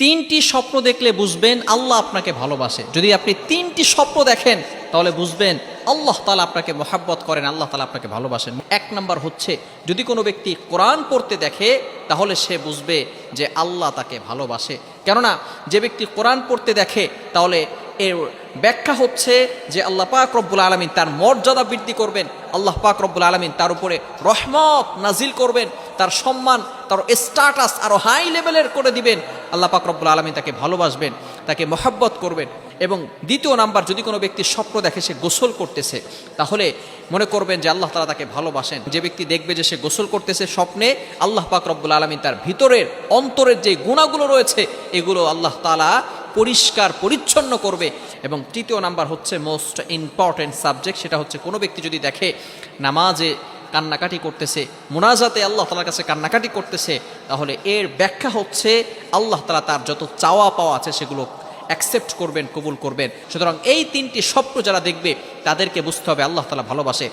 তিনটি স্বপ্ন দেখলে বুঝবেন আল্লাহ আপনাকে ভালোবাসে। যদি আপনি তিনটি স্বপ্ন দেখেন তাহলে বুঝবেন আল্লাহ তাআলা আপনাকে মহাব্বত করেন, আল্লাহ তাআলা আপনাকে ভালোবাসেন। এক নাম্বার হচ্ছে, যদি কোনো ব্যক্তি কোরআন পড়তে দেখে তাহলে সে বুঝবে যে আল্লাহ তাকে ভালোবাসে। কেননা যে ব্যক্তি কোরআন পড়তে দেখে তাহলে এর ব্যাখ্যা হচ্ছে যে আল্লাহ পাক রব্বুল আলামিন তার মর্যাদা বৃদ্ধি করবেন, আল্লাহ পাক রব্বুল আলামিন তার উপরে রহমত নাজিল করবেন, তার সম্মান, তার স্ট্যাটাস আরো হাই লেভেলের করে দিবেন। আল্লাহ পাক রব্বুল আলামিন তাকে ভালোবাসবেন, তাকে মহব্বত করবেন। এবং দ্বিতীয় নাম্বার, যদি কোনো ব্যক্তি স্বপ্ন দেখে সে গোসল করতেছে তাহলে মনে করবেন যে আল্লাহ তাআলা তাকে ভালোবাসেন। যে ব্যক্তি দেখবে যে সে গোসল করতেছে স্বপ্নে, আল্লাহ পাক রব্বুল আলামিন তার ভিতরের অন্তরের যে গুণাগুলো রয়েছে এগুলো আল্লাহ তাআলা পরিষ্কার পরিচ্ছন্ন করবে। এবং তৃতীয় নাম্বার হচ্ছে মোস্ট ইম্পর্টেন্ট সাবজেক্ট, সেটা হচ্ছে কোনো ব্যক্তি যদি দেখে নামাজে কান্নাকাটি করতেছে, মুনাজাতে আল্লাহ তাআলার কাছে কান্নাকাটি করতেছে, তাহলে এর ব্যাখ্যা হচ্ছে আল্লাহ তাআলা তার যত চাওয়া পাওয়া আছে সেগুলো অ্যাকসেপ্ট করবেন, কবুল করবেন। সুতরাং এই তিনটি স্বপ্ন যারা দেখবে তাদেরকে বুঝতে হবে আল্লাহ তাআলা ভালোবাসে।